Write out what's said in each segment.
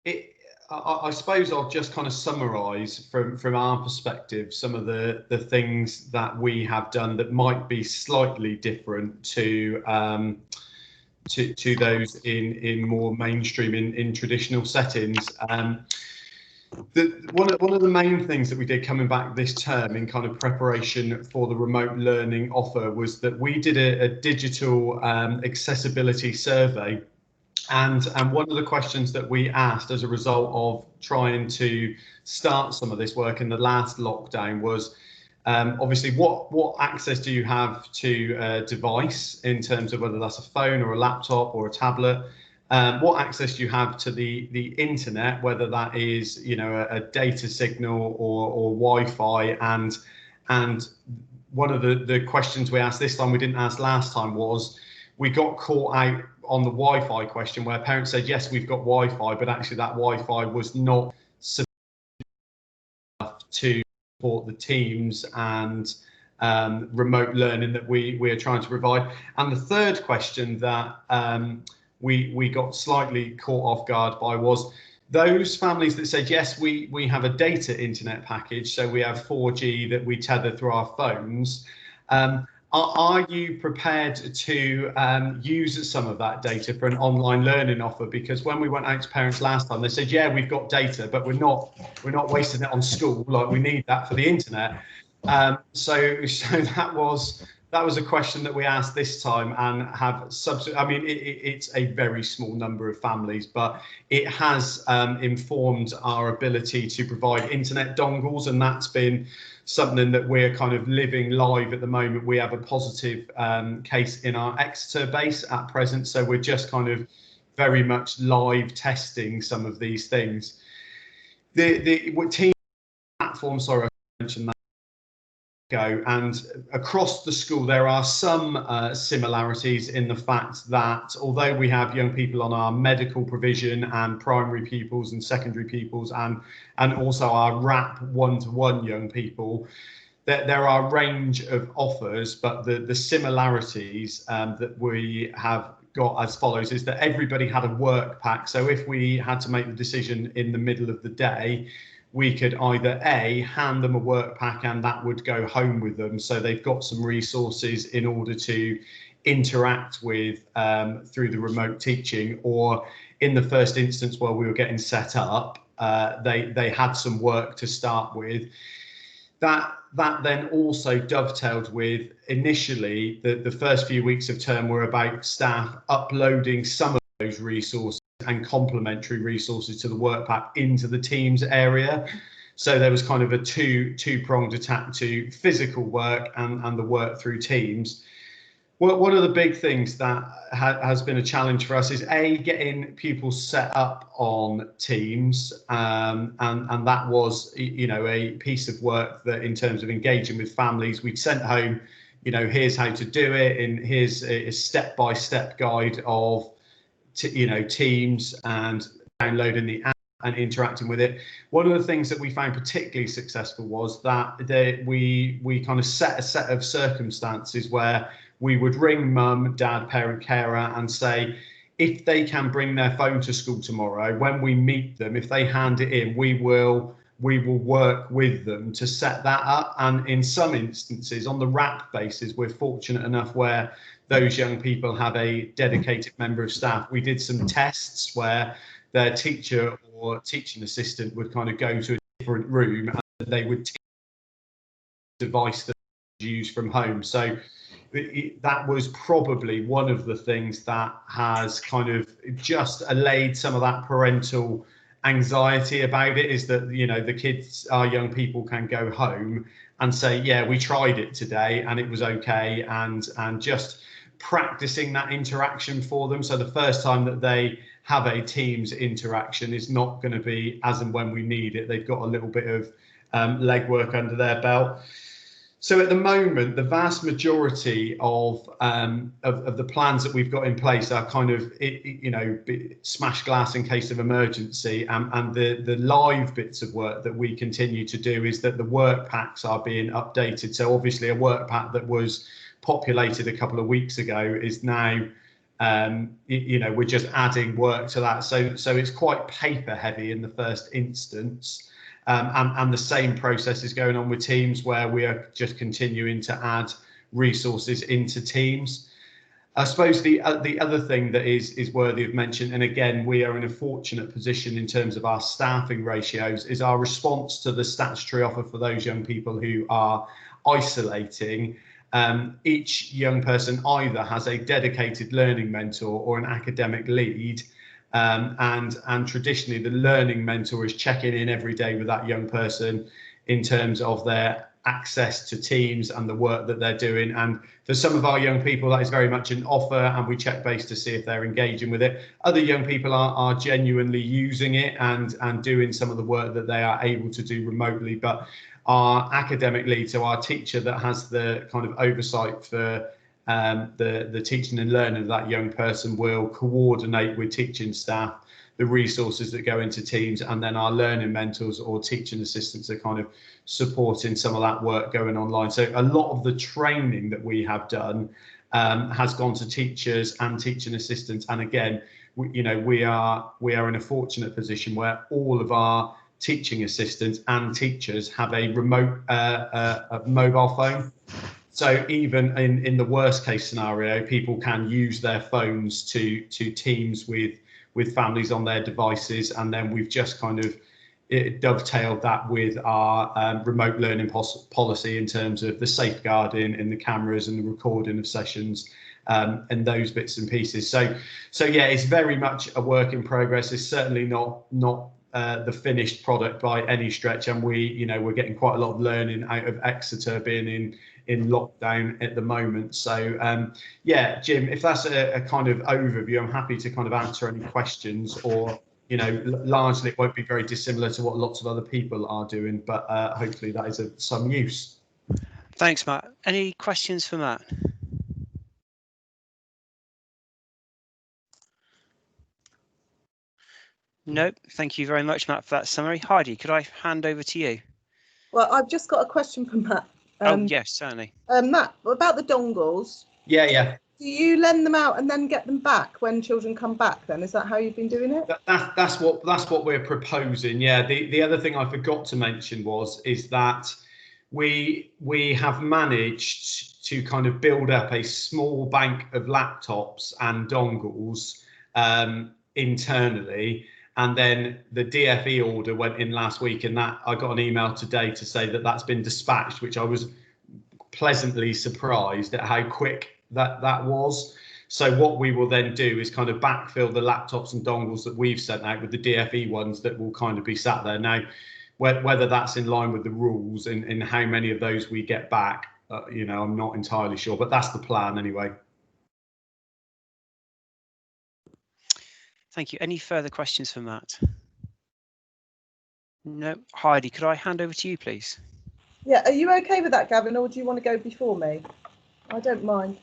I suppose I'll just kind of summarise from our perspective some of the things that we have done that might be slightly different to those in more mainstream in traditional settings. One of the main things that we did coming back this term in kind of preparation for the remote learning offer was that we did a digital accessibility survey. And one of the questions that we asked as a result of trying to start some of this work in the last lockdown was, obviously, what access do you have to a device in terms of whether that's a phone or a laptop or a tablet? What access do you have to the internet, whether that is, you know, a data signal or Wi-Fi? And one of the questions we asked this time, we didn't ask last time, was we got caught out on the Wi-Fi question where parents said, yes, we've got Wi-Fi, but actually that Wi-Fi was not sufficient enough to support the teams and remote learning that we are trying to provide. And the third question that we got slightly caught off guard by was those families that said, yes, we have a data internet package, so we have 4G that we tether through our phones. Are you prepared to use some of that data for an online learning offer? Because when we went out to parents last time, they said, yeah, we've got data, but we're not wasting it on school. Like, we need that for the internet. So that was a question that we asked this time, and have I mean, it's a very small number of families, but it has informed our ability to provide internet dongles, and that's been something that we're kind of living live at the moment. We have a positive case in our Exeter base at present, so we're just kind of very much live testing some of these things. The team platform, sorry, I mentioned that. And across the school there are some similarities in the fact that although we have young people on our medical provision and primary pupils and secondary pupils and also our RAP one-to-one young people, there are a range of offers, but the similarities that we have got as follows is that everybody had a work pack. So if we had to make the decision in the middle of the day, we could either hand them a work pack and that would go home with them, so they've got some resources in order to interact with through the remote teaching, or in the first instance while we were getting set up, they had some work to start with. That then also dovetailed with, initially, the first few weeks of term were about staff uploading some of those resources and complementary resources to the work pack into the Teams area. So there was kind of a two-pronged attack to physical work and the work through Teams. Well, one of the big things that has been a challenge for us is getting pupils set up on Teams, and that was, you know, a piece of work that, in terms of engaging with families, we'd sent home, you know, here's how to do it, and here's a step-by-step guide of Teams, and downloading the app and interacting with it. One of the things that we found particularly successful was that we kind of set a set of circumstances where we would ring mum, dad, parent, carer and say, if they can bring their phone to school tomorrow, when we meet them, if they hand it in, we will work with them to set that up. And in some instances, on the RAP basis, we're fortunate enough where those young people have a dedicated member of staff. We did some tests where their teacher or teaching assistant would kind of go to a different room and they would teach a device that was used from home. So that was probably one of the things that has kind of just allayed some of that parental anxiety about it, is that, you know, the kids, our young people, can go home and say, yeah, we tried it today and it was okay, and just practicing that interaction for them. So the first time that they have a Teams interaction is not going to be as and when we need it. They've got a little bit of legwork under their belt. So at the moment, the vast majority of the plans that we've got in place are kind of, you know, smash glass in case of emergency, and the live bits of work that we continue to do is that the work packs are being updated. So obviously a work pack that was populated a couple of weeks ago is now you know, we're just adding work to that. So it's quite paper heavy in the first instance. And the same process is going on with Teams, where we are just continuing to add resources into Teams. I suppose the other thing that is worthy of mention, and again, we are in a fortunate position in terms of our staffing ratios, is our response to the statutory offer for those young people who are isolating. Each young person either has a dedicated learning mentor or an academic lead. And traditionally, the learning mentor is checking in every day with that young person in terms of their access to Teams and the work that they're doing. And for some of our young people, that is very much an offer, and we check base to see if they're engaging with it. Other young people are genuinely using it and doing some of the work that they are able to do remotely. But our academic lead, so our teacher that has the kind of oversight for the teaching and learning of that young person, will coordinate with teaching staff the resources that go into Teams, and then our learning mentors or teaching assistants are kind of supporting some of that work going online. So a lot of the training that we have done has gone to teachers and teaching assistants. And again, we are in a fortunate position where all of our teaching assistants and teachers have a remote a mobile phone. So even in the worst case scenario, people can use their phones to Teams with families on their devices. And then we've just kind of dovetailed that with our remote learning policy in terms of the safeguarding and the cameras and the recording of sessions and those bits and pieces. So yeah, it's very much a work in progress. It's certainly not the finished product by any stretch, and we're getting quite a lot of learning out of Exeter being in lockdown at the moment. So yeah, Jim, if that's a kind of overview, I'm happy to kind of answer any questions, or largely it won't be very dissimilar to what lots of other people are doing, but hopefully that is of some use. Thanks, Matt. Any questions for Matt? Nope. Thank you very much, Matt, for that summary. Heidi, could I hand over to you? Well, I've just got a question for Matt. Oh, yes, certainly. Matt, about the dongles. Yeah. Do you lend them out and then get them back when children come back then? Is that how you've been doing it? That's what we're proposing. Yeah. The other thing I forgot to mention is that we have managed to kind of build up a small bank of laptops and dongles internally. And then the DFE order went in last week, and that I got an email today to say that that's been dispatched, which I was pleasantly surprised at how quick that was. So what we will then do is kind of backfill the laptops and dongles that we've sent out with the DFE ones that will kind of be sat there. Now, whether that's in line with the rules and how many of those we get back, I'm not entirely sure, but that's the plan anyway. Thank you. Any further questions for Matt? No. Heidi, could I hand over to you, please? Yeah, are you okay with that, Gavin, or do you want to go before me? I don't mind.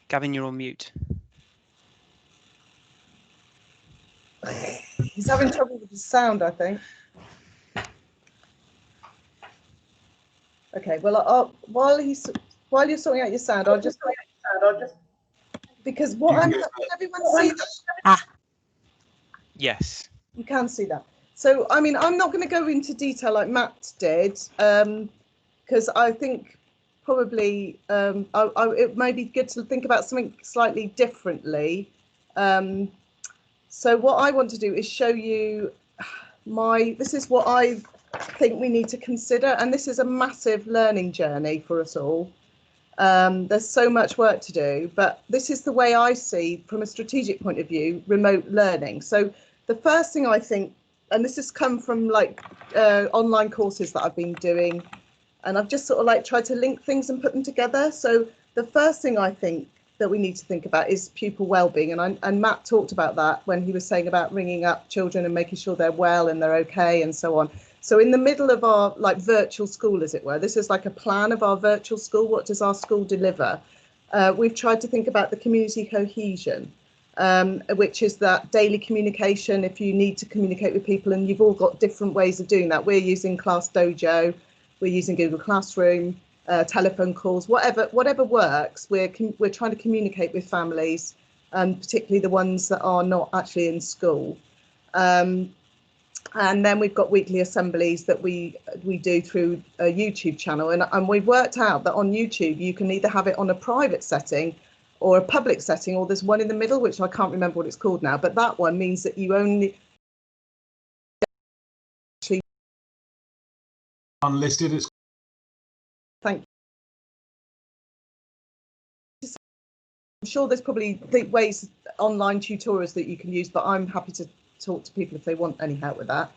Gavin, you're on mute. He's having trouble with the sound, I think. Okay, well, while you're sorting out your sound, I'll just because what can everyone see that? Yes. You can see that. So, I mean, I'm not going to go into detail like Matt did, because I think probably it may be good to think about something slightly differently. So what I want to do is show you this is what I think we need to consider, and this is a massive learning journey for us all. There's so much work to do, but this is the way I see, from a strategic point of view, remote learning. So the first thing I think, and this has come from like online courses that I've been doing, and I've just sort of like tried to link things and put them together. So the first thing I think that we need to think about is pupil well-being, and Matt talked about that when he was saying about ringing up children and making sure they're well and they're okay and so on. So in the middle of our like virtual school, as it were, this is like a plan of our virtual school. What does our school deliver? We've tried to think about the community cohesion, which is that daily communication. If you need to communicate with people, and you've all got different ways of doing that. We're using Class Dojo, we're using Google Classroom. telephone calls, whatever works. We're trying to communicate with families, particularly the ones that are not actually in school. And then we've got weekly assemblies that we do through a YouTube channel, and we've worked out that on YouTube you can either have it on a private setting or a public setting, or there's one in the middle which I can't remember what it's called now, but that one means that you only actually unlisted. It's thank you. I'm sure there's probably ways, online tutorials that you can use, but I'm happy to talk to people if they want any help with that.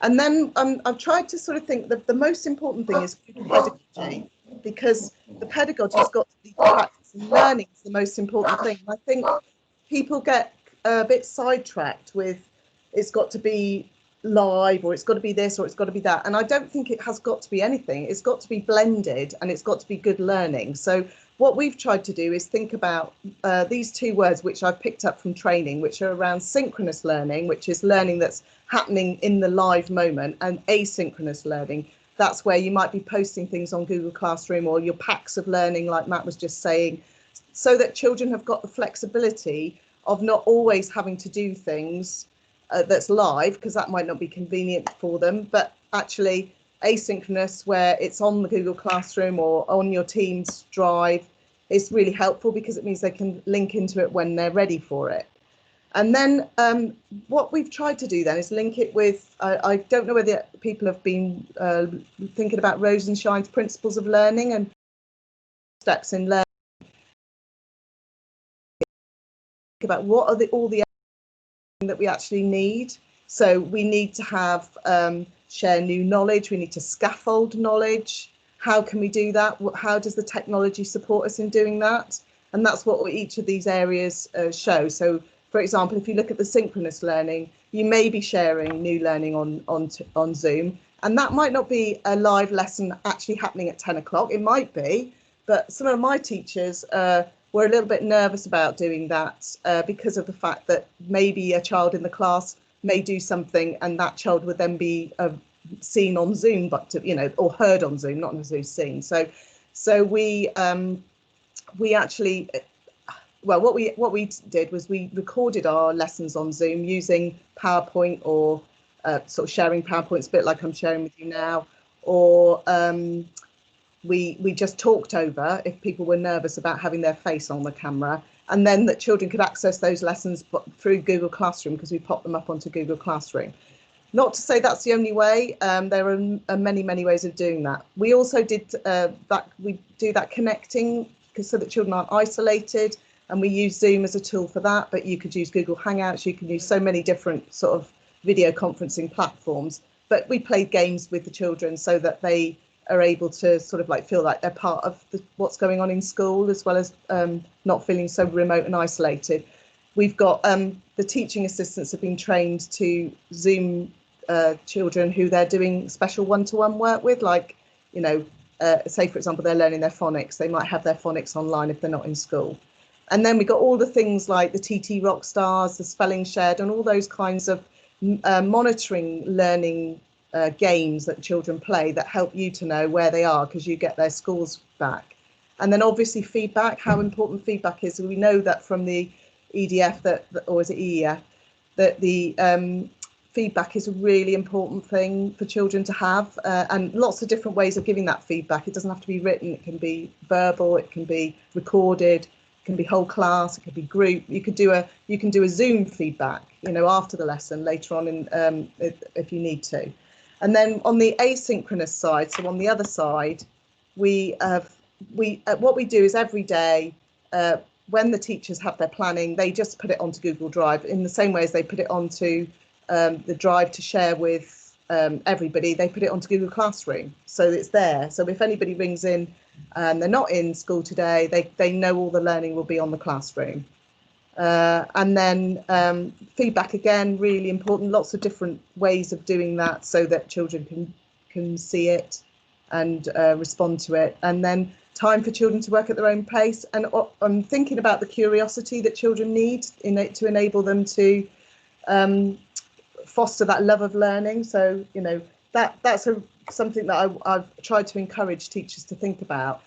And then I've tried to sort of think that the most important thing is pedagogy, because the pedagogy's got to be practice, and learning is the most important thing. And I think people get a bit sidetracked with it's got to be live, or it's got to be this, or it's got to be that. And I don't think it has got to be anything. It's got to be blended, and it's got to be good learning. So what we've tried to do is think about these two words, which I've picked up from training, which are around synchronous learning, which is learning that's happening in the live moment, and asynchronous learning. That's where you might be posting things on Google Classroom or your packs of learning, like Matt was just saying, so that children have got the flexibility of not always having to do things that's live, because that might not be convenient for them, but actually asynchronous, where it's on the Google Classroom or on your Teams drive, is really helpful because it means they can link into it when they're ready for it. And then what we've tried to do then is link it with, I don't know whether people have been thinking about Rosenshine's principles of learning and steps in learning, about what are all the that we actually need. So we need to have share new knowledge, we need to scaffold knowledge. How can we do that? How does the technology support us in doing that? And that's what each of these areas show. So for example, if you look at the synchronous learning, you may be sharing new learning on Zoom, and that might not be a live lesson actually happening at 10 o'clock. It might be, but some of my teachers were a little bit nervous about doing that because of the fact that maybe a child in the class may do something and that child would then be seen on Zoom, but or heard on Zoom, not necessarily seen. So we actually, well, what we did was we recorded our lessons on Zoom using PowerPoint, or sort of sharing PowerPoints, a bit like I'm sharing with you now, or we just talked over if people were nervous about having their face on the camera, and then that children could access those lessons through Google Classroom, because we popped them up onto Google Classroom. Not to say that's the only way. There are many ways of doing that. We also did we do that connecting, so that children aren't isolated, and we use Zoom as a tool for that, but you could use Google Hangouts, you can use so many different sort of video conferencing platforms. But we played games with the children so that they are able to sort of like feel like they're part of what's going on in school, as well as not feeling so remote and isolated. We've got the teaching assistants have been trained to Zoom children who they're doing special one-to-one work with, like, say for example they're learning their phonics, they might have their phonics online if they're not in school. And then we've got all the things like the TT Rockstars, the Spelling Shed, and all those kinds of monitoring learning games that children play that help you to know where they are, because you get their scores back. And then obviously feedback, how important feedback is. We know that from the EDF, or is it EEF, that the feedback is a really important thing for children to have, and lots of different ways of giving that feedback. It doesn't have to be written, it can be verbal, it can be recorded, it can be whole class, it can be group. You can do a Zoom feedback, after the lesson later on if you need to. And then on the asynchronous side, so on the other side, what we do is every day, when the teachers have their planning, they just put it onto Google Drive in the same way as they put it onto the Drive to share with everybody. They put it onto Google Classroom, so it's there. So if anybody rings in and they're not in school today, they know all the learning will be on the classroom. And then feedback, again, really important. Lots of different ways of doing that so that children can see it and respond to it. And then time for children to work at their own pace. And I'm thinking about the curiosity that children need to enable them to foster that love of learning. So that's a something that I've tried to encourage teachers to think about,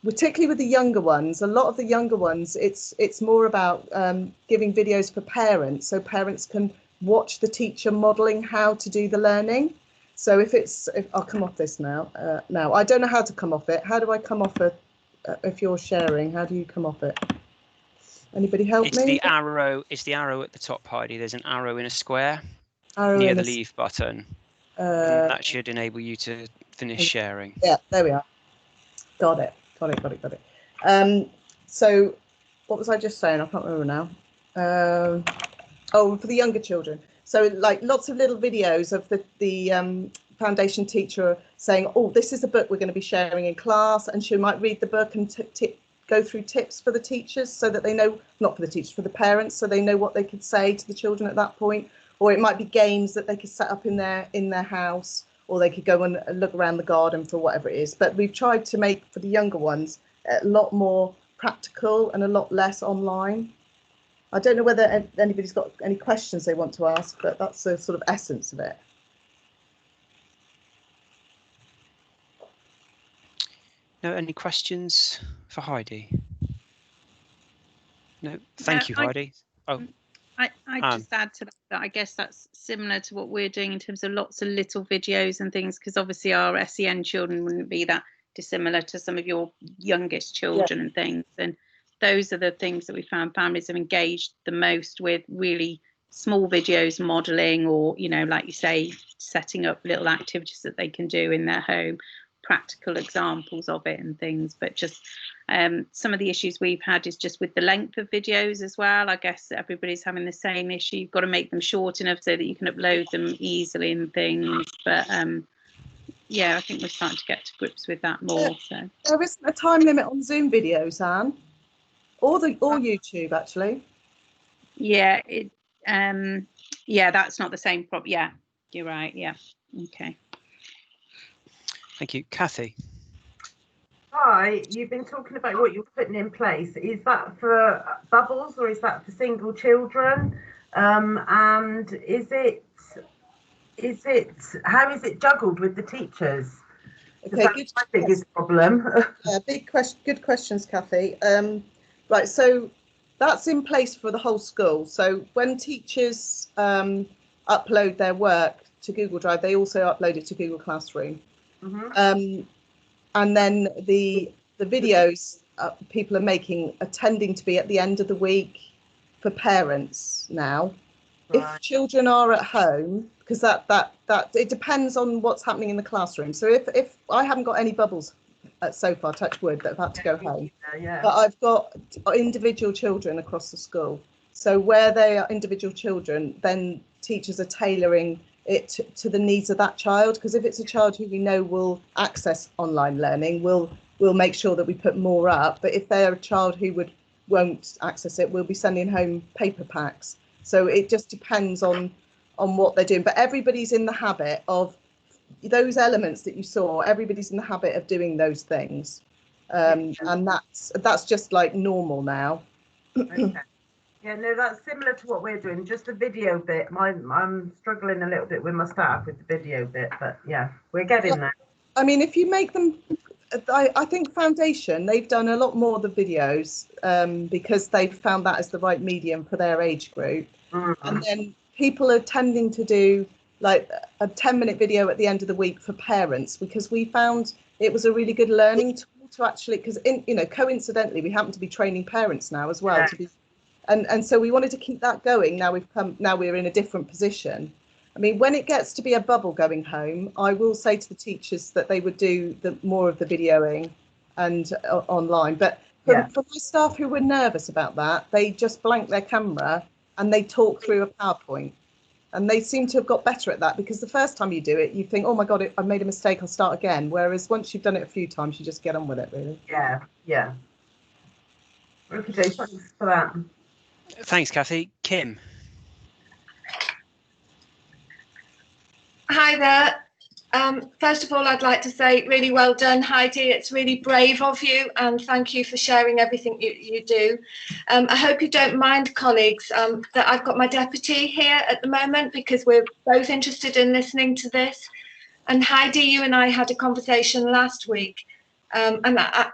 particularly with the younger ones. A lot of the younger ones, it's more about giving videos for parents, so parents can watch the teacher modelling how to do the learning. So if I'll come off this now. Now I don't know how to come off it. How do I come off it? If you're sharing, how do you come off it? Anybody help me? It's the arrow at the top, Heidi. There's an arrow in a square Arrow near in the a leave button. And that should enable you to finish sharing. Yeah, there we are. Got it. So what was I just saying? I can't remember now. Oh, for the younger children. So like lots of little videos of the foundation teacher saying, oh, this is a book we're going to be sharing in class, and she might read the book and go through tips for the teachers so that they know, not for the teachers, for the parents, so they know what they could say to the children at that point. Or it might be games that they could set up in their house, or they could go and look around the garden for whatever it is. But we've tried to make, for the younger ones, a lot more practical and a lot less online. I don't know whether anybody's got any questions they want to ask, but that's the sort of essence of it. No, any questions for Heidi? No, thank you, Heidi. I just add to that I guess that's similar to what we're doing in terms of lots of little videos and things, because obviously our SEN children wouldn't be that dissimilar to some of your youngest children and things. And those are the things that we found families have engaged the most with, really small videos modelling, or, you know, like you say, setting up little activities that they can do in their home, practical examples of it and things. But just some of the issues we've had is just with the length of videos as well. I guess everybody's having the same issue. You've got to make them short enough so that you can upload them easily and things. But yeah, I think we're starting to get to grips with that more. So there isn't a time limit on Zoom videos, Anne, or YouTube actually. Yeah, yeah, that's not the same problem. Yeah, you're right. Yeah, okay. Thank you, Kathy. Hi, you've been talking about what you're putting in place. Is that for bubbles or is that for single children? And is it how is it juggled with the teachers? Okay, good. I think is a problem. Yeah, big question. Good questions, Kathy. Right, so that's in place for the whole school. So when teachers upload their work to Google Drive, they also upload it to Google Classroom. And then the videos people are making are tending to be at the end of the week for parents now. Right. If children are at home, because that it depends on what's happening in the classroom. So if I haven't got any bubbles so far, touch wood, that have had to go home, but I've got individual children across the school. So where they are individual children, then teachers are tailoring it to the needs of that child, because if it's a child who we know will access online learning, we'll make sure that we put more up. But if they're a child who won't access it, we'll be sending home paper packs. So it just depends on what they're doing. But everybody's in the habit of those elements that you saw. Everybody's in the habit of doing those things, and that's just like normal now. Okay. Yeah, no, that's similar to what we're doing. Just the video bit. I'm struggling a little bit with my staff with the video bit, but yeah, we're getting there. I mean, if you make them, I think Foundation, they've done a lot more of the videos because they've found that as the right medium for their age group. And then people are tending to do like a 10-minute video at the end of the week for parents, because we found it was a really good learning tool to actually, because coincidentally we happen to be training parents now as well to be. And so we wanted to keep that going. Now we're in a different position. I mean, when it gets to be a bubble going home, I will say to the teachers that they would do more of the videoing and online. But for my staff who were nervous about that, they just blank their camera and they talk through a PowerPoint. And they seem to have got better at that, because the first time you do it, you think, oh my God, I made a mistake, I'll start again. Whereas once you've done it a few times, you just get on with it, really. Yeah. Okay, thanks for that. Thanks, Kathy. Kim. Hi there. First of all, I'd like to say really well done, Heidi. It's really brave of you, and thank you for sharing everything you do. I hope you don't mind, colleagues, that I've got my deputy here at the moment, because we're both interested in listening to this. And Heidi, you and I had a conversation last week.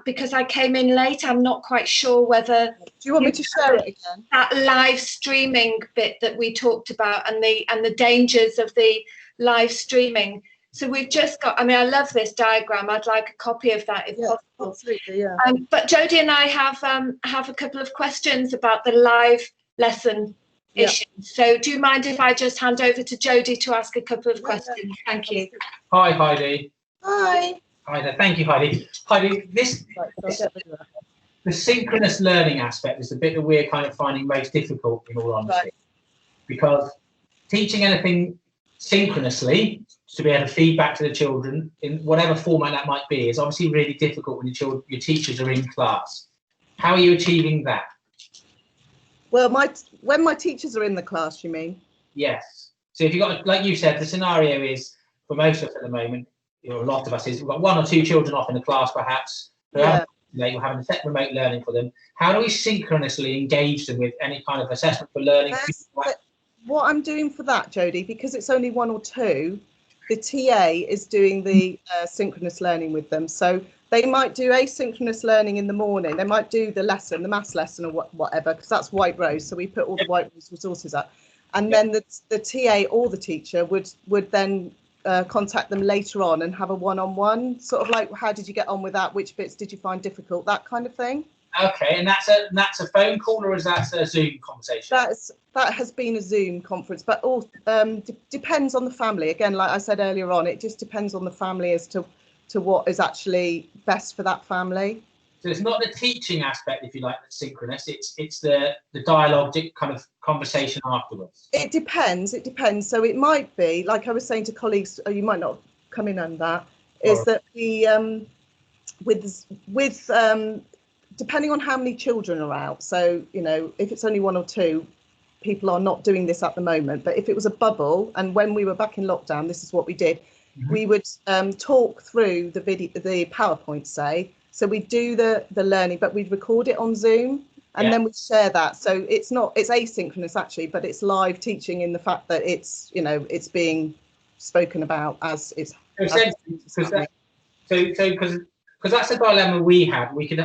Because I came in late, I'm not quite sure whether. Do you want me to share it again? That live streaming bit that we talked about and the dangers of the live streaming. So we've just got, I mean, I love this diagram. I'd like a copy of that if possible. Absolutely, yeah. But Jodie and I have a couple of questions about the live lesson issues. So do you mind if I just hand over to Jodie to ask a couple of questions? Thank you. Hi, Heidi. Hi. Hi there. Thank you, Heidi. Heidi, the synchronous learning aspect is the bit that we're kind of finding most difficult, in all honesty, because teaching anything synchronously to be able to feed back to the children in whatever format that might be is obviously really difficult when your teachers are in class. How are you achieving that? Well, when my teachers are in the class, you mean? Yes. So if you've got, like you said, the scenario is, for most of us at the moment, a lot of us, is we've got 1 or 2 children off in the class, perhaps. We're having a set remote learning for them. How do we synchronously engage them with any kind of assessment for learning? What I'm doing for that, Jodie, because it's only 1 or 2, the TA is doing the synchronous learning with them. So they might do asynchronous learning in the morning. They might do the lesson, the maths lesson or whatever, because that's White Rose. So we put all the White Rose resources up. And then the TA or the teacher would then contact them later on and have a one-on-one, sort of like, how did you get on with that? Which bits did you find difficult? That kind of thing. Okay, and that's a phone call, or is that a Zoom conversation? That has been a Zoom conference, but all depends on the family. Again, like I said earlier on, it just depends on the family as to what is actually best for that family. So it's not the teaching aspect, if you like, that's synchronous. It's the dialogue kind of conversation afterwards. It depends. So it might be, like I was saying to colleagues, you might not come in on that, is that we with depending on how many children are out. So, you know, if it's only 1 or 2, people are not doing this at the moment. But if it was a bubble, and when we were back in lockdown, this is what we did. We would talk through the PowerPoint, say. So we do the learning, but we'd record it on Zoom, and then we share that. So it's asynchronous actually, but it's live teaching in the fact that it's, you know, it's being spoken about as it's. Because that's a dilemma we had. We could,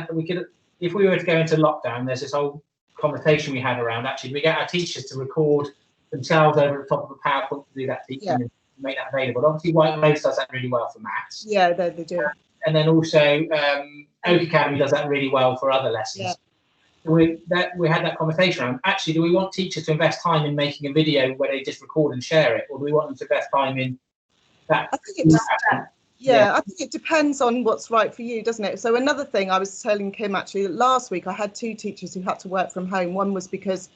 if we were to go into lockdown, there's this whole conversation we had around, actually, we get our teachers to record themselves over the top of a PowerPoint to do that teaching and make that available. Obviously, White Rose does that really well for maths. Yeah, they do. And then also Oak Academy does that really well for other lessons. So we had that conversation around, actually, do we want teachers to invest time in making a video where they just record and share it, or do we want them to invest time in that? I think I think it depends on what's right for you, doesn't it? So another thing I was telling Kim, actually, last week I had 2 teachers who had to work from home. One was because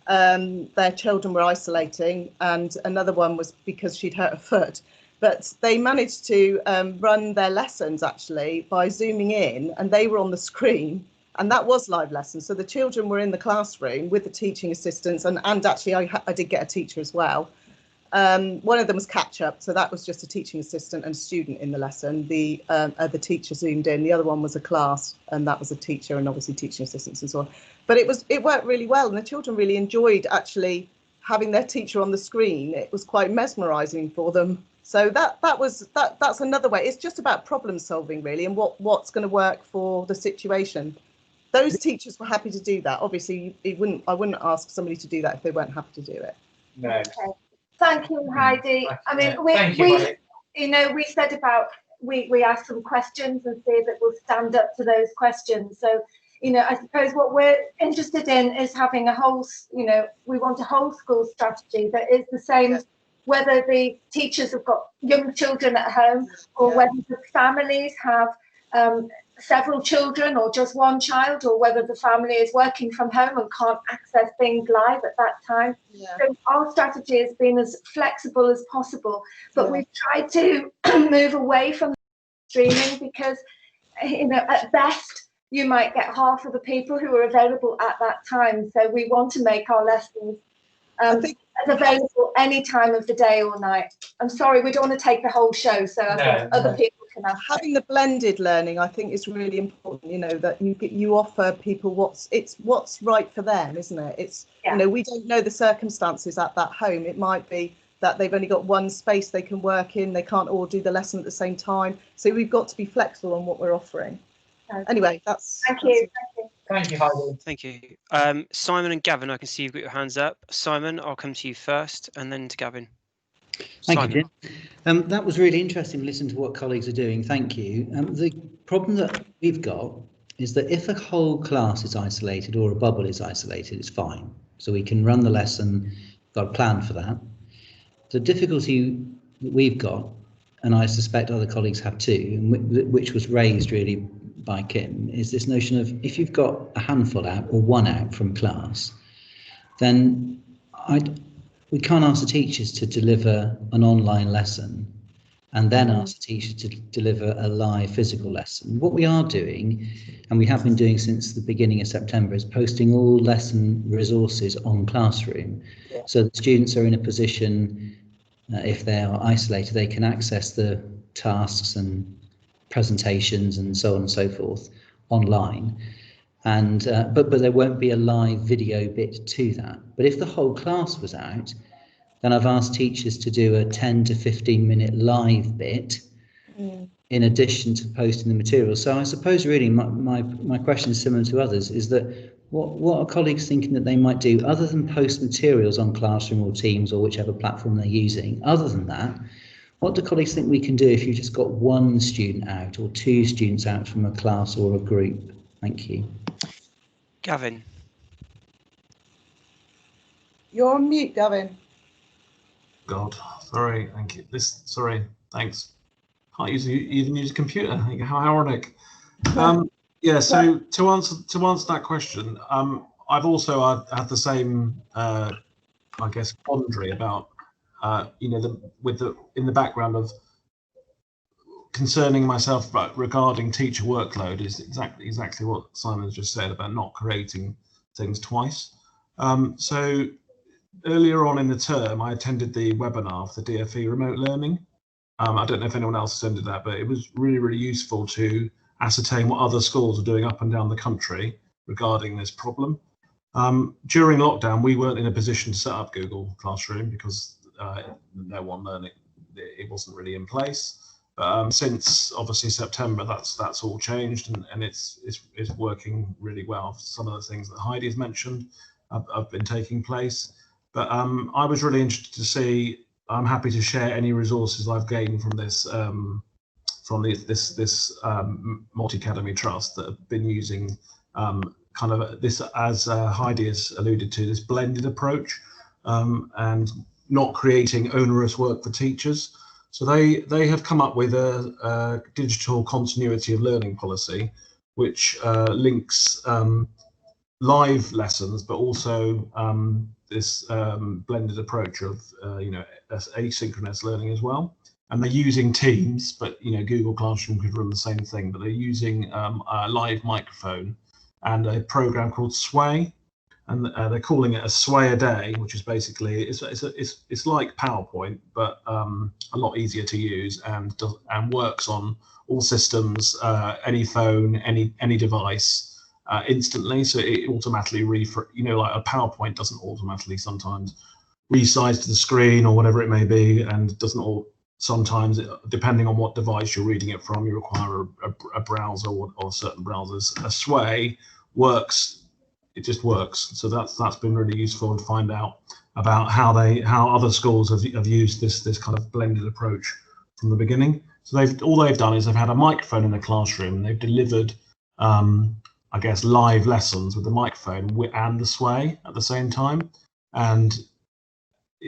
their children were isolating, and another one was because she'd hurt her foot. But they managed to run their lessons actually by zooming in, and they were on the screen, and that was live lessons. So the children were in the classroom with the teaching assistants, and actually I did get a teacher as well. One of them was catch up, so that was just a teaching assistant and a student in the lesson. The teacher zoomed in. The other one was a class, and that was a teacher and obviously teaching assistants and so on. But it worked really well, and the children really enjoyed actually having their teacher on the screen. It was quite mesmerising for them. So that's another way. It's just about problem solving really, and what's going to work for the situation. Those teachers were happy to do that. Obviously, I wouldn't ask somebody to do that if they weren't happy to do it. No. Okay. Thank you, Heidi. I mean, we said about we asked some questions and see that we'll stand up to those questions. So, you know, I suppose what we're interested in is having a whole, you know, we want a whole school strategy that is the same, whether the teachers have got young children at home or whether the families have several children or just one child, or whether the family is working from home and can't access things live at that time. So our strategy has been as flexible as possible, but we've tried to move away from streaming because, you know, at best you might get half of the people who are available at that time. So we want to make our lessons as available any time of the day or night. I'm sorry, we don't want to take the whole show, so I think other people can have. Having the blended learning, I think, is really important. You know, that you offer people what's right for them, isn't it? It's you know, we don't know the circumstances at that home. It might be that they've only got one space they can work in. They can't all do the lesson at the same time. So we've got to be flexible on what we're offering. Anyway, that's... Thank you. Thank you, Heidi. Thank you. Simon and Gavin, I can see you've got your hands up. Simon, I'll come to you first and then to Gavin. Thank you, Jim. That was really interesting to listen to what colleagues are doing. Thank you. The problem that we've got is that if a whole class is isolated or a bubble is isolated, it's fine. So we can run the lesson, got a plan for that. The difficulty that we've got, and I suspect other colleagues have too, and which was raised really by Kim, is this notion of if you've got a handful out or one out from class, then we can't ask the teachers to deliver an online lesson and then ask the teacher to deliver a live physical lesson. What we are doing, and we have been doing since the beginning of September, is posting all lesson resources on Classroom. So that students are in a position, if they are isolated, they can access the tasks and presentations and so on and so forth online. And but there won't be a live video bit to that. But if the whole class was out, then I've asked teachers to do a 10 to 15 minute live bit in addition to posting the material. So I suppose really my question is similar to others, is that what are colleagues thinking that they might do other than post materials on Classroom or Teams or whichever platform they're using? Other than that, what do colleagues think we can do if you've just got one student out or two students out from a class or a group? Thank you. Gavin. You're on mute, Gavin. God, sorry, thank you. Sorry, thanks. Can't even use a computer. How ironic. Yeah. So to answer that question, I've also had the same, I guess, quandary about, in the background of concerning myself regarding teacher workload is exactly what Simon has just said about not creating things twice. So earlier on in the term, I attended the webinar for the DFE remote learning. I don't know if anyone else attended that, but it was really, really useful to ascertain what other schools are doing up and down the country regarding this problem. During lockdown, we weren't in a position to set up Google Classroom because no one learning, it wasn't really in place. But since obviously September, that's all changed and it's working really well. Some of the things that Heidi has mentioned have been taking place. But I was really interested to see. I'm happy to share any resources I've gained from this multi-academy trust that have been using kind of this, as Heidi has alluded to, this blended approach and not creating onerous work for teachers. So they have come up with a digital continuity of learning policy, which links live lessons, but also this blended approach of asynchronous learning as well. And they're using Teams, but Google Classroom could run the same thing. But they're using a live microphone and a program called Sway, and they're calling it a Sway a day, which is basically it's like PowerPoint, but a lot easier to use and works on all systems, any phone, any device. Instantly, so it automatically like a PowerPoint doesn't automatically sometimes resize to the screen or whatever it may be, and doesn't sometimes, depending on what device you're reading it from, you require a browser or certain browsers. A Sway works, it just works. So that's been really useful to find out about how other schools have used this kind of blended approach from the beginning. So all they've done is they've had a microphone in the classroom and they've delivered I guess live lessons with the microphone and the Sway at the same time. And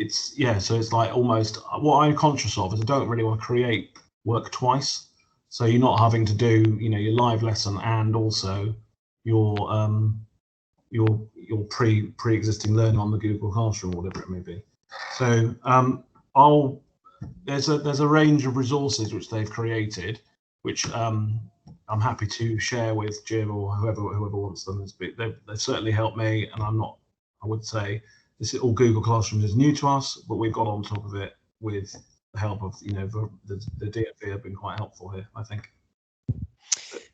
so it's like almost what I'm conscious of is I don't really want to create work twice. So you're not having to do your live lesson and also your pre-existing learning on the Google Classroom or whatever it may be. So there's a range of resources which they've created, which I'm happy to share with Jim or whoever wants them. They've certainly helped me, and I would say this is all Google Classrooms is new to us, but we've got on top of it with the help of the DFE have been quite helpful here, I think.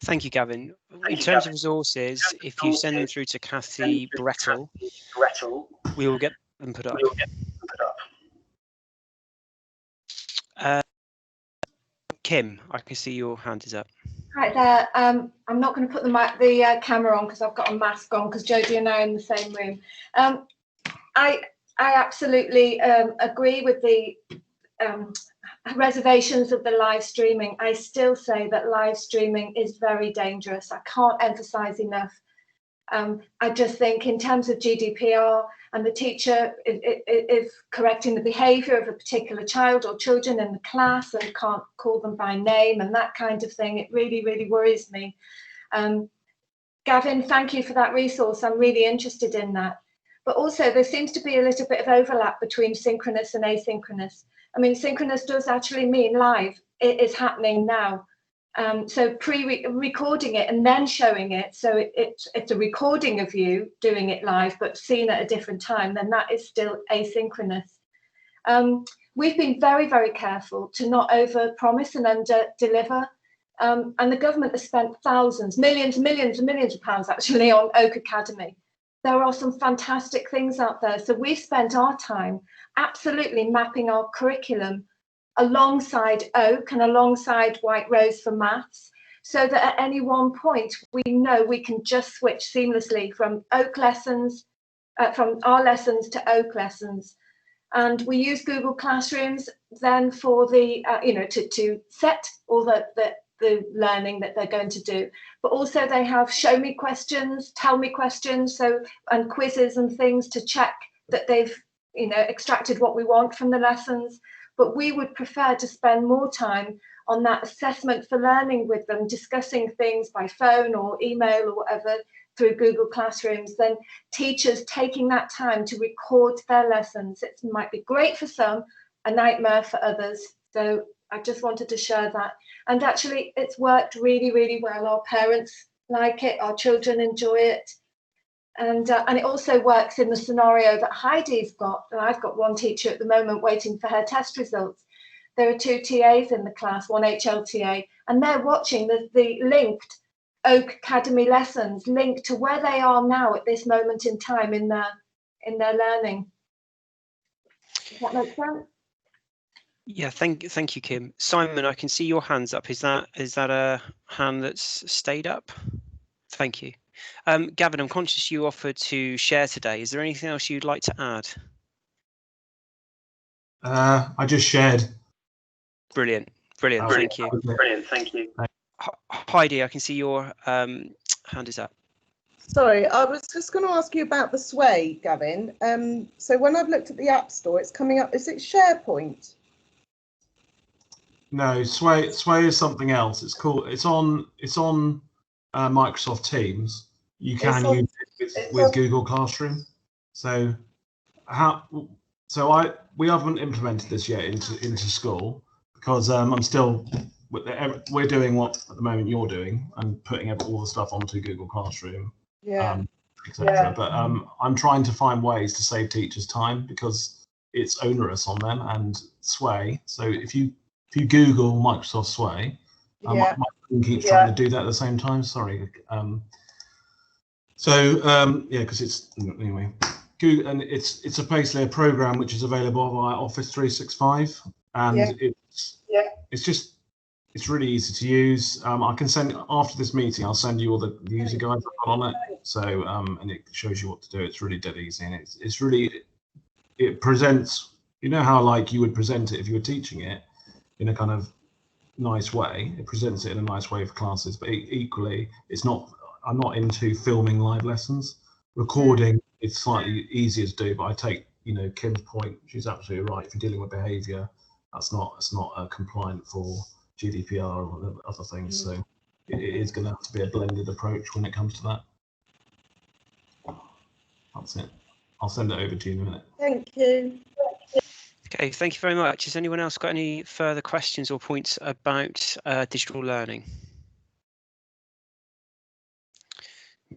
Thank you, Gavin. In terms of resources, if you send them through to Kathy Brettel, we will get them put up. Kim, I can see your hand is up. Right there. I'm not going to put the camera on because I've got a mask on because Jodie and I are in the same room. I absolutely agree with the reservations of the live streaming. I still say that live streaming is very dangerous. I can't emphasize enough. I just think in terms of GDPR and the teacher is correcting the behaviour of a particular child or children in the class and can't call them by name and that kind of thing, it really, really worries me. Gavin, thank you for that resource. I'm really interested in that. But also there seems to be a little bit of overlap between synchronous and asynchronous. I mean, synchronous does actually mean live. It is happening now. So recording it and then showing it, so it's a recording of you doing it live but seen at a different time, then that is still asynchronous. We've been very, very careful to not over promise and under deliver, and the government has spent thousands, millions and millions of pounds actually on Oak Academy. There are some fantastic things out there, so we've spent our time absolutely mapping our curriculum alongside Oak and alongside White Rose for maths, so that at any one point we know we can just switch seamlessly from Oak lessons, from our lessons to Oak lessons. And we use Google Classrooms then for the, to set all the learning that they're going to do. But also they have show me questions, tell me questions, and quizzes and things to check that they've, extracted what we want from the lessons. But we would prefer to spend more time on that assessment for learning with them, discussing things by phone or email or whatever through Google Classrooms, than teachers taking that time to record their lessons. It might be great for some, a nightmare for others. So I just wanted to share that. And actually, it's worked really, really well. Our parents like it, our children enjoy it. And it also works in the scenario that Heidi's got. And I've got one teacher at the moment waiting for her test results. There are 2 TAs in the class, one HLTA, and they're watching the linked Oak Academy lessons linked to where they are now at this moment in time in their learning. Does that make sense? Yeah, thank you, Kim. Simon, I can see your hands up. Is that a hand that's stayed up? Thank you. Gavin, I'm conscious you offered to share today. Is there anything else you'd like to add? I just shared. Brilliant. Thank you. Brilliant. Thank you. Heidi, I can see your hand is up. Sorry, I was just going to ask you about the Sway, Gavin. So when I've looked at the App Store, it's coming up. Is it SharePoint? No, Sway is something else. It's on Microsoft Teams. You can use it with Google Classroom. So we haven't implemented this yet into school because we're doing what at the moment you're doing and putting all the stuff onto Google Classroom. Yeah. Etc. Yeah. But I'm trying to find ways to save teachers time because it's onerous on them and Sway. So if you Google Microsoft Sway, my phone keeps trying to do that at the same time. Sorry. Because it's anyway. Google, and it's basically a program which is available via Office 365, and it's really easy to use. I can send after this meeting. I'll send you all the user guides on it. So and it shows you what to do. It's really dead easy, and it presents. You know how like you would present it if you were teaching it in a kind of nice way. It presents it in a nice way for classes, but equally, I'm not into filming live lessons. Recording is slightly easier to do, but I take Kim's point. She's absolutely right. If you're dealing with behaviour, that's not compliant for GDPR or other things. So it is going to have to be a blended approach when it comes to that. That's it. I'll send it over to you in a minute. Thank you. Okay, thank you very much. Has anyone else got any further questions or points about digital learning?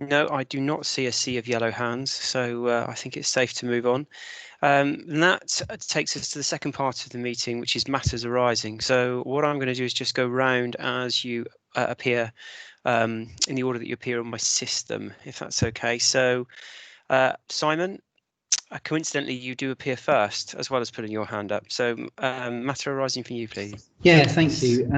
No, I do not see a sea of yellow hands, so I think it's safe to move on. And that takes us to the second part of the meeting, which is matters arising. So what I'm going to do is just go round as you appear in the order that you appear on my system, if that's okay. So Simon, Coincidentally, you do appear first, as well as putting your hand up. So, matter arising for you, please. Yeah, thank you.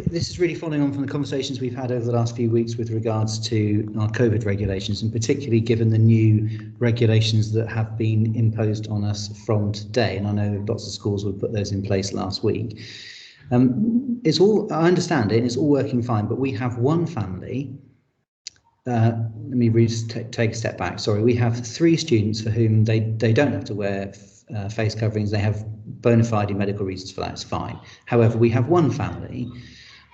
This is really following on from the conversations we've had over the last few weeks with regards to our COVID regulations, and particularly given the new regulations that have been imposed on us from today. And I know lots of schools would put those in place last week. It's all, I understand it, and it's all working fine, but we have one family. Let me take a step back. Sorry, we have 3 students for whom they don't have to wear face coverings. They have bona fide medical reasons for that. It's fine. However, we have one family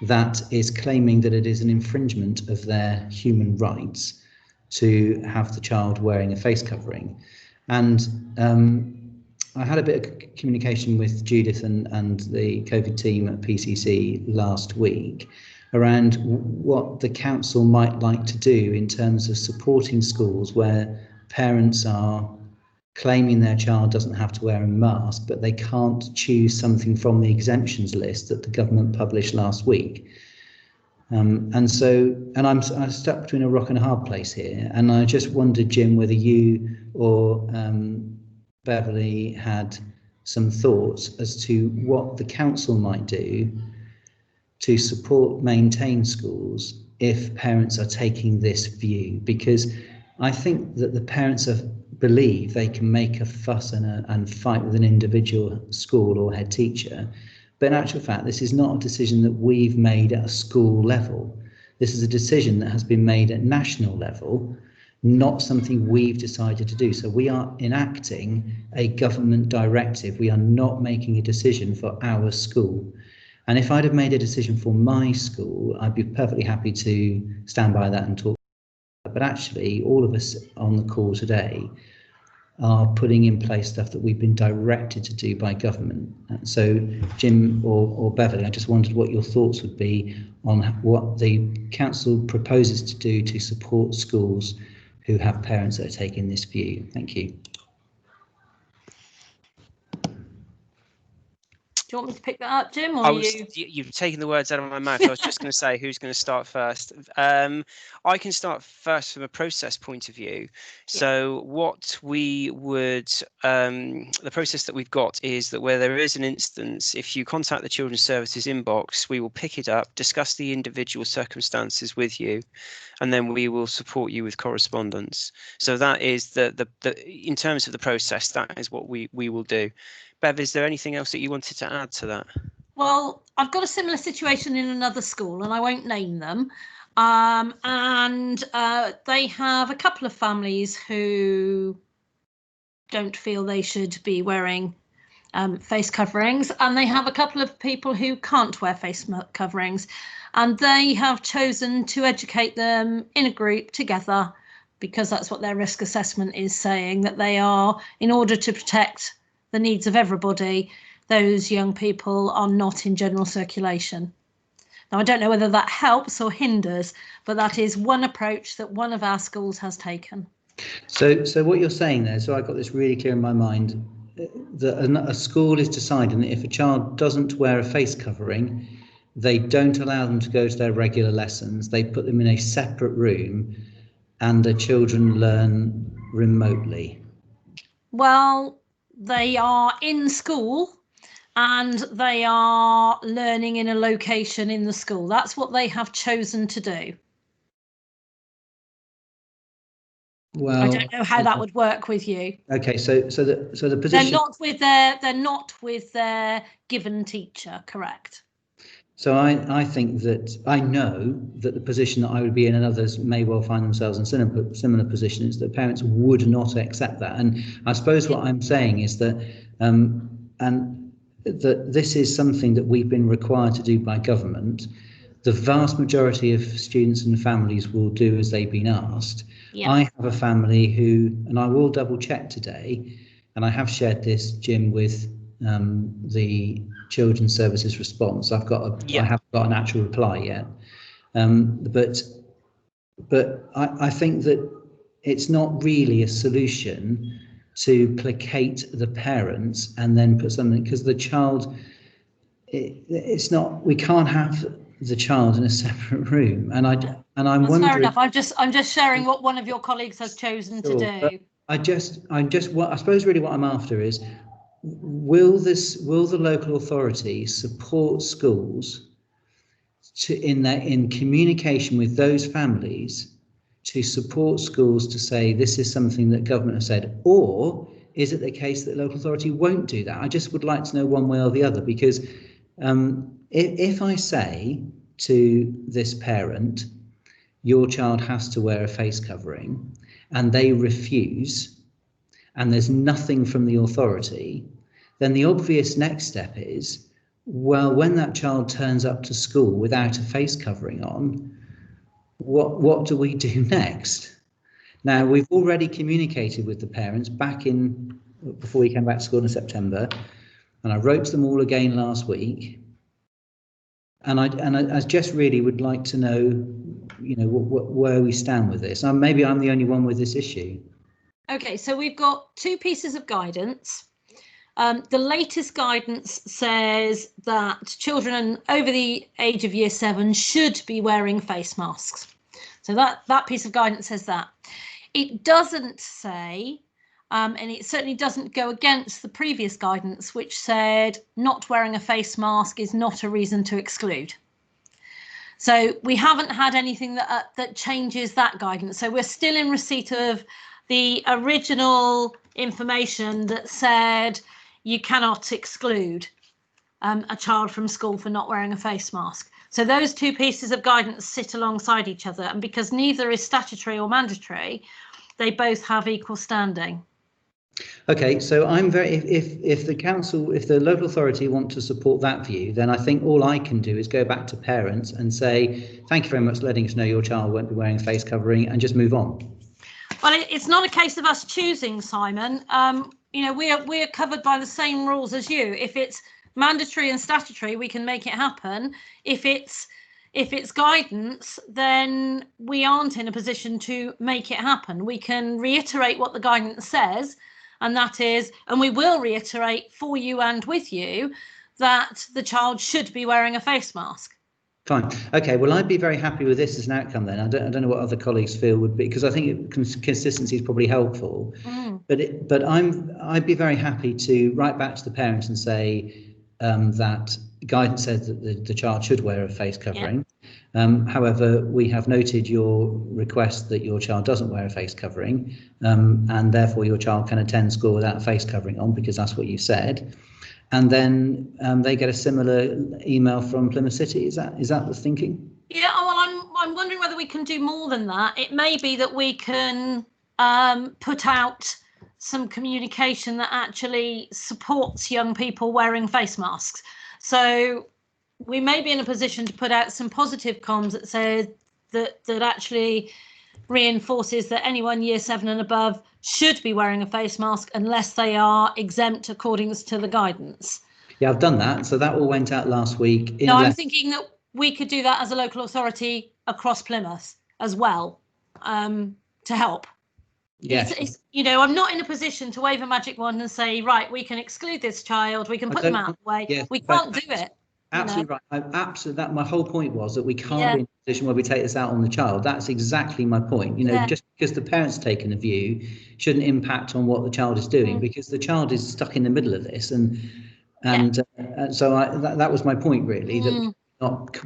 that is claiming that it is an infringement of their human rights to have the child wearing a face covering. And I had a bit of communication with Judith and the COVID team at PCC last week around what the council might like to do in terms of supporting schools where parents are claiming their child doesn't have to wear a mask, but they can't choose something from the exemptions list that the government published last week. And I'm stuck between a rock and a hard place here. And I just wondered, Jim, whether you or Beverly had some thoughts as to what the council might do to support maintain schools if parents are taking this view, because I think that the parents believe they can make a fuss and fight with an individual school or head teacher, but in actual fact this is not a decision that we've made at a school level. This is a decision that has been made at national level, not something we've decided to do. So we are enacting a government directive. We are not making a decision for our school. And if I'd have made a decision for my school, I'd be perfectly happy to stand by that and talk. But actually, all of us on the call today are putting in place stuff that we've been directed to do by government. So Jim or Beverly, I just wondered what your thoughts would be on what the council proposes to do to support schools who have parents that are taking this view. Thank you. Do you want me to pick that up, Jim, or you've taken the words out of my mouth. I was just going to say who's going to start first. I can start first from a process point of view. So what we would, the process that we've got is that where there is an instance, if you contact the Children's Services inbox, we will pick it up, discuss the individual circumstances with you, and then we will support you with correspondence. So that is the in terms of the process, that is what we will do. Bev, is there anything else that you wanted to add to that? Well, I've got a similar situation in another school, and I won't name them. They have a couple of families who don't feel they should be wearing face coverings, and they have a couple of people who can't wear face coverings, and they have chosen to educate them in a group together, because that's what their risk assessment is saying, that they are, in order to protect the needs of everybody, those young people are not in general circulation. Now, I don't know whether that helps or hinders, but that is one approach that one of our schools has taken. So what you're saying there, so I got this really clear in my mind, that a school is deciding that if a child doesn't wear a face covering, they don't allow them to go to their regular lessons. They put them in a separate room and the children learn remotely. Well, they are in school and they are learning in a location in the school. That's what they have chosen to do. Well, I don't know how that would work with you. Okay, so the position, they're not with their given teacher, correct? So I think that I know that the position that I would be in and others may well find themselves in similar positions, that parents would not accept that. And I suppose what I'm saying is that and that this is something that we've been required to do by government. The vast majority of students and families will do as they've been asked. Yeah. I have a family who, and I will double check today, and I have shared this, Jim, with the Children's Services response. I haven't got an actual reply yet, but I think that it's not really a solution to placate the parents and then put something, because the child, it's not, we can't have the child in a separate room, and I'm wondering. Fair enough. I'm just sharing what one of your colleagues has chosen to do. I suppose really what I'm after is, will the local authority support schools in communication with those families to support schools to say this is something that government has said, or is it the case that local authority won't do that? I just would like to know one way or the other, because if I say to this parent, your child has to wear a face covering, and they refuse, and there's nothing from the authority, then the obvious next step is, well, when that child turns up to school without a face covering on, what do we do next? Now, we've already communicated with the parents before we came back to school in September, and I wrote to them all again last week. And I just really would like to know, where we stand with this. Maybe I'm the only one with this issue. Okay, so we've got 2 pieces of guidance. The latest guidance says that children over the age of year 7 should be wearing face masks. So that piece of guidance says that. It doesn't say, and it certainly doesn't go against the previous guidance, which said not wearing a face mask is not a reason to exclude. So we haven't had anything that changes that guidance. So we're still in receipt of the original information that said you cannot exclude a child from school for not wearing a face mask. So those 2 pieces of guidance sit alongside each other, and because neither is statutory or mandatory, they both have equal standing. Okay, so if the local authority want to support that view, then I think all I can do is go back to parents and say, thank you very much for letting us know your child won't be wearing a face covering, and just move on. Well, it's not a case of us choosing, Simon. We're covered by the same rules as you. If it's mandatory and statutory, we can make it happen. If it's guidance, then we aren't in a position to make it happen. We can reiterate what the guidance says, and that is, and we will reiterate for you and with you, that the child should be wearing a face mask. Fine. Okay. Well, I'd be very happy with this as an outcome then. I don't know what other colleagues feel would be, because I think consistency is probably helpful. But I'd be very happy to write back to the parents and say that guidance says that the child should wear a face covering. Yeah. However, we have noted your request that your child doesn't wear a face covering, and therefore your child can attend school without a face covering on, because that's what you said. And then they get a similar email from Plymouth City. Is that the thinking? Yeah, well, I'm wondering whether we can do more than that. It may be that we can put out some communication that actually supports young people wearing face masks. So we may be in a position to put out some positive comms that say that actually reinforces that anyone year 7 and above should be wearing a face mask unless they are exempt according to the guidance. Yeah, I've done that. So that all went out last week. No, I'm thinking that we could do that as a local authority across Plymouth as well, to help. Yes. I'm not in a position to wave a magic wand and say, right, we can exclude this child, we can put them out of the way. Yes, we can't do it. Absolutely right. Absolutely. My whole point was that we can't be in a position where we take this out on the child. That's exactly my point. Just because the parent's taken a view shouldn't impact on what the child is doing, because the child is stuck in the middle of this. So that was my point, really, that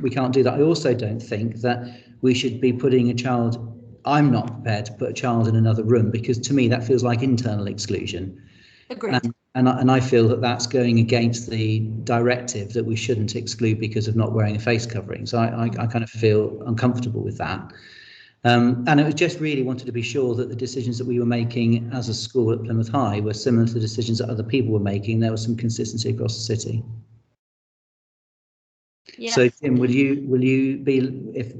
we can't do that. I also don't think that we should be putting a child. I'm not prepared to put a child in another room, because to me that feels like internal exclusion. Agreed. And I feel that that's going against the directive that we shouldn't exclude because of not wearing a face covering. So I kind of feel uncomfortable with that. And it was just really wanted to be sure that the decisions that we were making as a school at Plymouth High were similar to the decisions that other people were making. There was some consistency across the city. Yes. So Tim, will you be,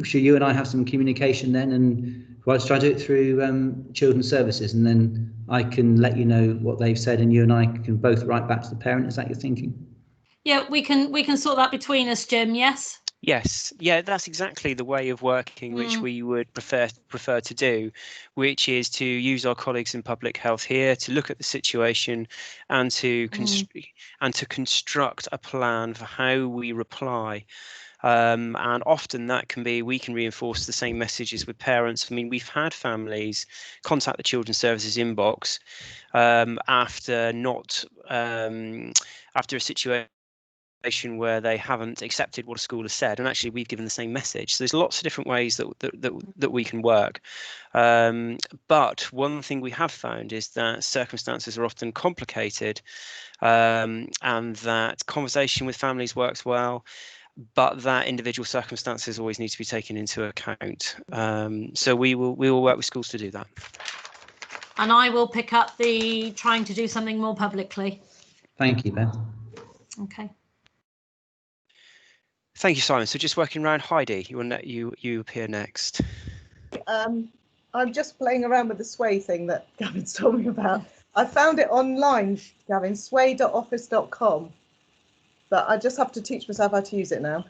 should you and I have some communication then, and I'll try to do it through Children's Services, and then I can let you know what they've said, and you and I can both write back to the parent. Is that your thinking? Yeah, we can sort that between us, Jim. Yes. Yes, yeah, that's exactly the way of working which we would prefer to do, which is to use our colleagues in public health here to look at the situation and to construct a plan for how we reply. And often that can be, we can reinforce the same messages with parents. I mean, we've had families contact the Children's Services inbox after a situation where they haven't accepted what a school has said, and actually we've given the same message. So there's lots of different ways that we can work. But one thing we have found is that circumstances are often complicated, and that conversation with families works well, but that individual circumstances always need to be taken into account. So we will work with schools to do that. And I will pick up the trying to do something more publicly. Thank you, Beth. Okay. Thank you, Simon. So just working around Heidi, you appear next. I'm just playing around with the Sway thing that Gavin's told me about. I found it online, Gavin, sway.office.com, but I just have to teach myself how to use it now.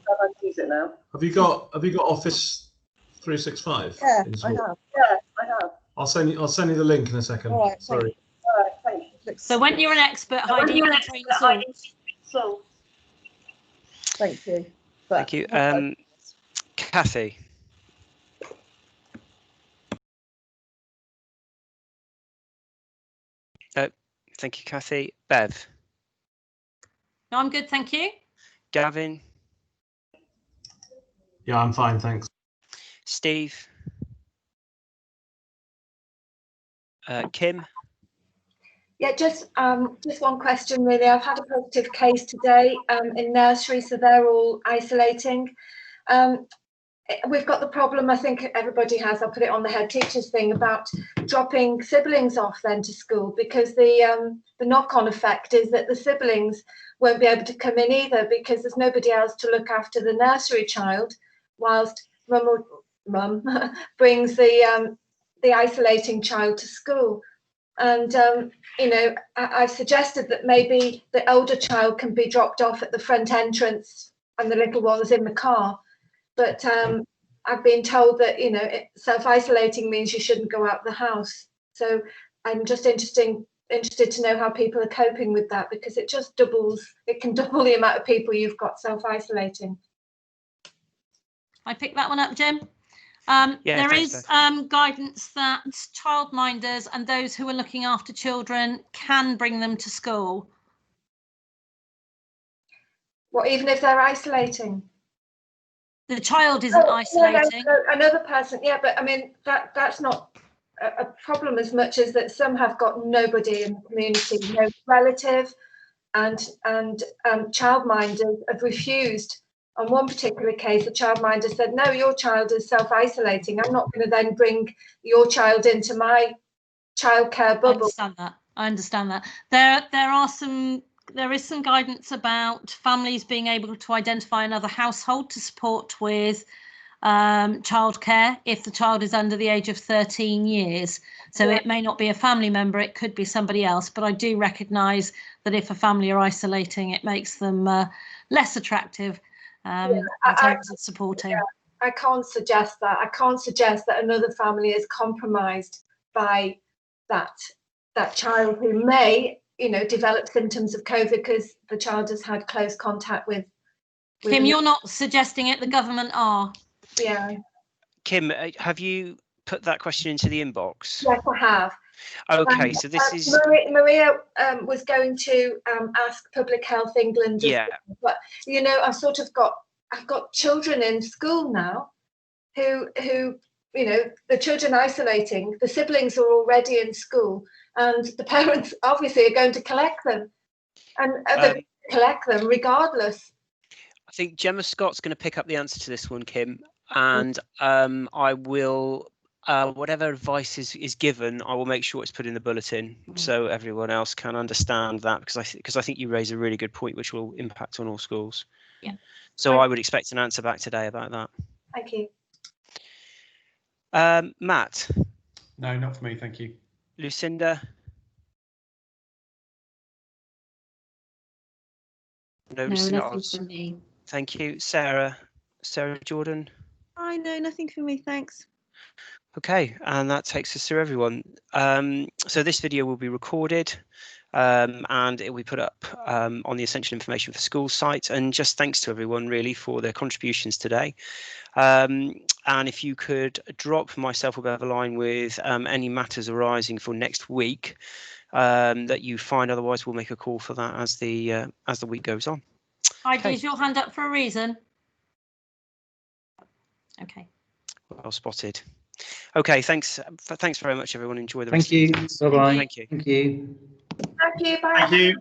Have you got Office 365? Yeah, I have. I'll send you the link in a second. All right, sorry. Thank you. So when you're an expert, Heidi, you can train schools. Thank you. Thank you. Kathy. Thank you, Kathy. Bev. No, I'm good, thank you. Gavin. Yeah, I'm fine, thanks. Steve. Kim. Yeah, just one question really. I've had a positive case today in nursery, so they're all isolating. We've got the problem, I think everybody has, I'll put it on the head teachers thing, about dropping siblings off then to school, because the knock-on effect is that the siblings won't be able to come in either, because there's nobody else to look after the nursery child, whilst mum brings the isolating child to school. And you know, I've suggested that maybe the older child can be dropped off at the front entrance and the little one's in the car. But I've been told that, you know, self-isolating means you shouldn't go out the house. So I'm just interested to know how people are coping with that, because it just can double the amount of people you've got self-isolating. I picked that one up, Jim. There is guidance that childminders and those who are looking after children can bring them to school. What, even if they're isolating? The child isn't isolating. No, another person, yeah, but I mean that's not a problem as much as that some have got nobody in the community, no relative, and childminders have refused. On one particular case, the childminder said, "No, your child is self-isolating. I'm not going to then bring your child into my childcare bubble." I understand that. There is some guidance about families being able to identify another household to support with childcare if the child is under the age of 13 years. So it may not be a family member, it could be somebody else, but I do recognise that if a family are isolating, it makes them less attractive in terms of supporting. Yeah, I can't suggest that. I can't suggest that another family is compromised by that child who may, you know, develop symptoms of COVID because the child has had close contact with Kim, you're not suggesting it, the government are. Yeah. Kim, have you put that question into the inbox? Yes, I have. Okay, so this is... Maria was going to ask Public Health England. Yeah. But, you know, I've got children in school now who, you know, the children isolating, the siblings are already in school, and the parents obviously are going to collect them, and they're going to collect them regardless. I think Gemma Scott's going to pick up the answer to this one, Kim, and I will, whatever advice is given, I will make sure it's put in the bulletin so everyone else can understand that, because I think you raise a really good point which will impact on all schools. Yeah. So I would expect an answer back today about that. Thank you. Matt? No, not for me, thank you. Lucinda? No, nothing for me. Thank you. Sarah Jordan? I know, nothing for me, thanks. Okay, and that takes us through everyone. So this video will be recorded and it will be put up on the Essential Information for Schools site. And just thanks to everyone really for their contributions today. And if you could drop myself or Bev a line with any matters arising for next week that you find, otherwise we'll make a call for that as the week goes on. Heidi, is your hand up for a reason? Okay. Well spotted. Okay, thanks very much, everyone. Enjoy the Thank rest you. of the day. Bye-bye. Thank you. Thank you. Thank you. Bye. Thank you.